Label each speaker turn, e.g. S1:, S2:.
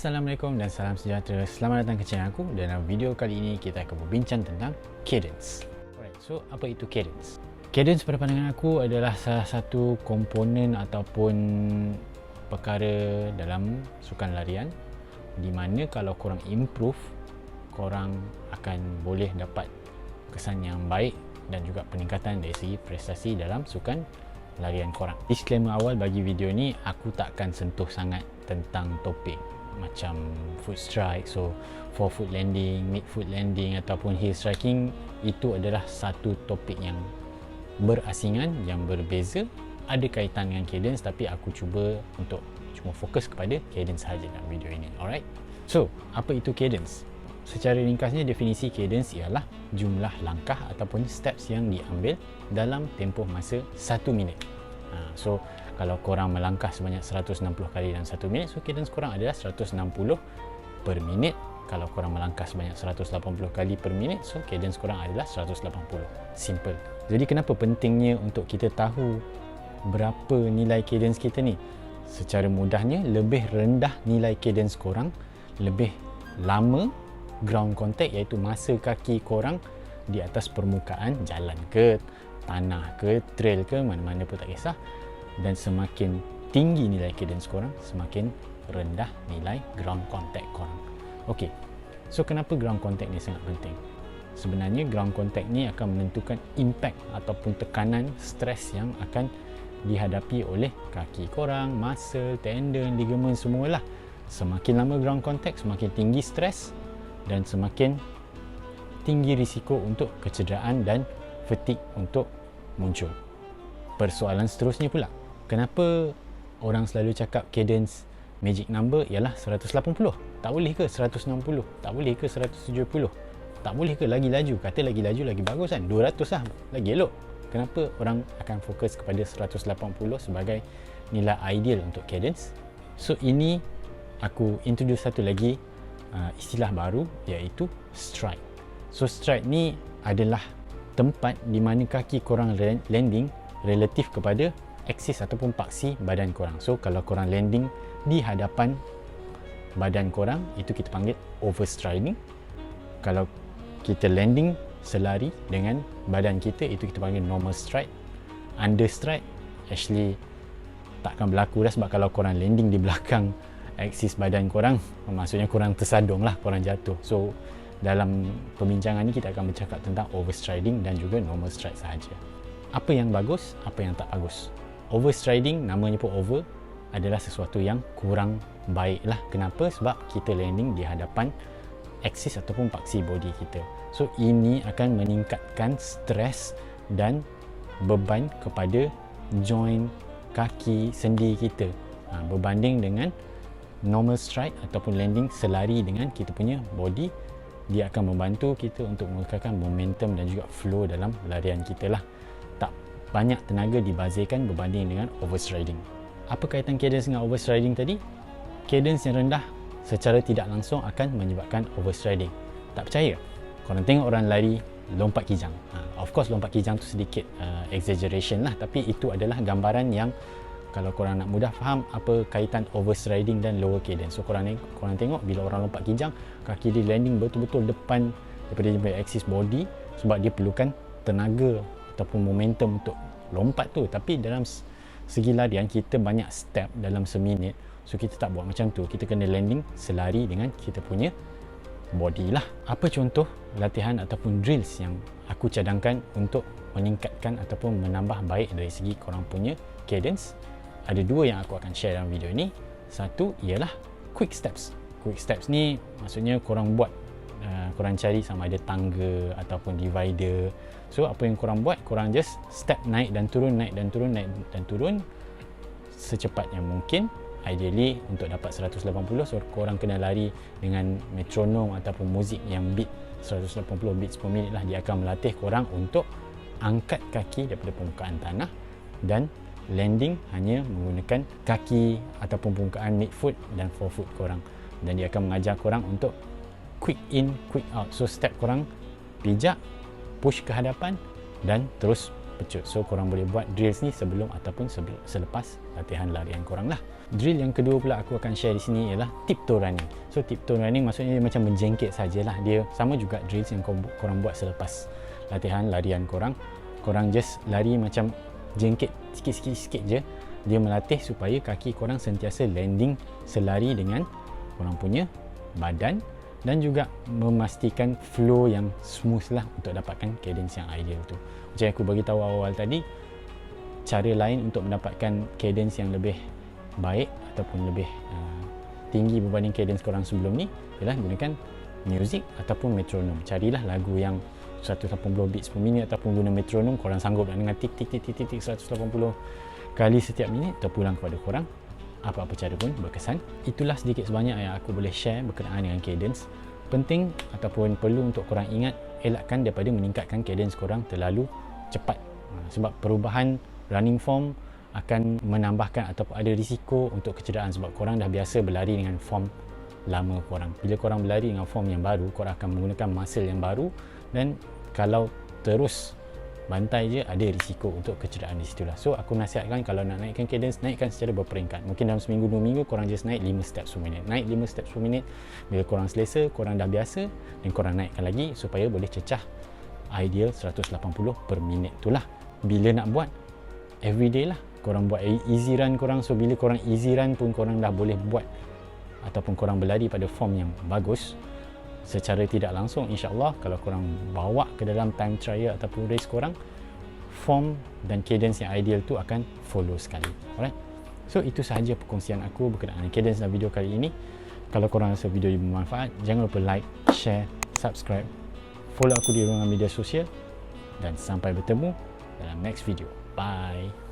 S1: Assalamualaikum dan salam sejahtera. Selamat datang ke channel aku. Dalam video kali ini kita akan berbincang tentang cadence. Alright, so apa itu cadence? Cadence pada pandangan aku adalah salah satu komponen ataupun perkara dalam sukan larian di mana kalau korang improve, korang akan boleh dapat kesan yang baik dan juga peningkatan dari segi prestasi dalam sukan larian korang. Disclaimer awal bagi video ni, aku takkan sentuh sangat tentang topik macam foot strike, so forefoot landing, midfoot landing ataupun heel striking. Itu adalah satu topik yang berasingan, yang berbeza, ada kaitan dengan cadence, tapi aku cuba untuk cuma fokus kepada cadence sahaja dalam video ini. Alright, so apa itu cadence? Secara ringkasnya, definisi cadence ialah jumlah langkah ataupun steps yang diambil dalam tempoh masa 1 minit. So kalau korang melangkah sebanyak 160 kali dalam 1 minit, so cadence korang adalah 160 per minit. Kalau korang melangkah sebanyak 180 kali per minit, so cadence korang adalah 180. Simple. Jadi kenapa pentingnya untuk kita tahu berapa nilai cadence kita ni? Secara mudahnya, lebih rendah nilai cadence korang, lebih lama ground contact, iaitu masa kaki korang di atas permukaan jalan ke, tanah ke, trail ke, mana-mana pun tak kisah. Dan semakin tinggi nilai cadence korang, semakin rendah nilai ground contact korang. Okey, so kenapa ground contact ni sangat penting? Sebenarnya ground contact ni akan menentukan impact ataupun tekanan stres yang akan dihadapi oleh kaki korang, muscle, tendon, ligamen, semualah. Semakin lama ground contact, semakin tinggi stres dan semakin tinggi risiko untuk kecederaan dan fatigue untuk muncul. Persoalan seterusnya pula, kenapa orang selalu cakap cadence magic number ialah 180? Tak boleh ke 160? Tak boleh ke 170? Tak boleh ke lagi laju? Kata lagi laju lagi bagus kan, 200 lah lagi elok. Kenapa orang akan fokus kepada 180 sebagai nilai ideal untuk cadence? So ini aku introduce satu lagi istilah baru, iaitu strike. So strike ni adalah tempat di mana kaki korang landing relatif kepada aksis ataupun paksi badan korang. So kalau korang landing di hadapan badan korang, itu kita panggil overstriding. Kalau kita landing selari dengan badan kita, itu kita panggil normal stride. Understride actually takkan berlaku dah, sebab kalau korang landing di belakang aksis badan korang, maksudnya korang tersadung lah, korang jatuh. So dalam perbincangan ni kita akan bercakap tentang overstriding dan juga normal stride sahaja. Apa yang bagus, apa yang tak bagus. Overstriding, namanya pun over, adalah sesuatu yang kurang baik lah. Kenapa? Sebab kita landing di hadapan aksis ataupun paksi body kita. So ini akan meningkatkan stres dan beban kepada joint kaki sendi kita, berbanding dengan normal stride ataupun landing selari dengan kita punya body. Dia akan membantu kita untuk mengekalkan momentum dan juga flow dalam larian kita lah. Tak banyak tenaga dibazirkan berbanding dengan overstriding. Apa kaitan cadence dengan overstriding tadi? Cadence yang rendah secara tidak langsung akan menyebabkan overstriding. Tak percaya? Korang tengok orang lari lompat kijang. Of course lompat kijang tu sedikit exaggeration lah, tapi itu adalah gambaran yang kalau korang nak mudah faham apa kaitan overstriding dan lower cadence. So korang tengok bila orang lompat kijang, kaki dia landing betul-betul depan daripada aksis body, sebab dia perlukan tenaga ataupun momentum untuk lompat tu. Tapi dalam segi larian, kita banyak step dalam seminit, so kita tak buat macam tu. Kita kena landing selari dengan kita punya body lah. Apa contoh latihan ataupun drills yang aku cadangkan untuk meningkatkan ataupun menambah baik dari segi korang punya cadence? Ada dua yang aku akan share dalam video ini. Satu ialah quick steps. Quick steps ni maksudnya korang buat, korang cari sama ada tangga ataupun divider. So apa yang korang buat, korang just step naik dan turun, naik dan turun, naik dan turun secepat yang mungkin. Ideally untuk dapat 180, so korang kena lari dengan metronom ataupun muzik yang beat 180 beats per minit lah. Dia akan melatih korang untuk angkat kaki daripada permukaan tanah dan landing hanya menggunakan kaki ataupun permukaan midfoot dan forefoot korang. Dan dia akan mengajar korang untuk quick in, quick out. So step korang pijak, push ke hadapan dan terus pecut. So korang boleh buat drills ni sebelum ataupun selepas latihan larian korang lah. Drill yang kedua pula aku akan share di sini ialah tiptoe running. So tiptoe running maksudnya dia macam menjengkit sajalah. Dia sama juga drills yang korang buat selepas latihan larian korang. Korang just lari macam jengkit sikit-sikit je. Dia melatih supaya kaki korang sentiasa landing selari dengan korang punya badan, dan juga memastikan flow yang smooth lah untuk dapatkan cadence yang ideal tu. Macam aku bagi tahu awal tadi, cara lain untuk mendapatkan cadence yang lebih baik ataupun lebih tinggi berbanding cadence korang sebelum ni ialah gunakan music ataupun metronom. Carilah lagu yang 180 beats per minit ataupun guna metronom. Korang sanggup nak dengar tik tik tik tik tik 180 kali setiap minit, terpulang kepada korang. Apa-apa cara pun berkesan. Itulah sedikit sebanyak yang aku boleh share berkenaan dengan cadence. Penting ataupun perlu untuk korang ingat, elakkan daripada meningkatkan cadence korang terlalu cepat. Sebab perubahan running form akan menambahkan ataupun ada risiko untuk kecederaan, sebab korang dah biasa berlari dengan form lama korang. Bila korang berlari dengan form yang baru, korang akan menggunakan muscle yang baru, dan kalau terus bantai je, ada risiko untuk kecederaan di situlah. So aku nasihatkan kalau nak naikkan cadence, naikkan secara berperingkat. Mungkin dalam seminggu 2 minggu korang just naik 5 steps per minit. Naik 5 steps per minit. Bila korang selesa, korang dah biasa, dan korang naikkan lagi supaya boleh cecah ideal 180 per minit tu lah. Bila nak buat, everyday lah korang buat easy run korang. So bila korang easy run pun korang dah boleh buat ataupun korang berlari pada form yang bagus secara tidak langsung. InsyaAllah kalau korang bawa ke dalam time trial ataupun race korang, form dan cadence yang ideal tu akan follow sekali. Alright, so itu sahaja perkongsian aku berkenaan cadence dalam video kali ini. Kalau korang rasa video ini bermanfaat, jangan lupa like, share, subscribe, follow aku di ruangan media sosial, dan sampai bertemu dalam next video. Bye.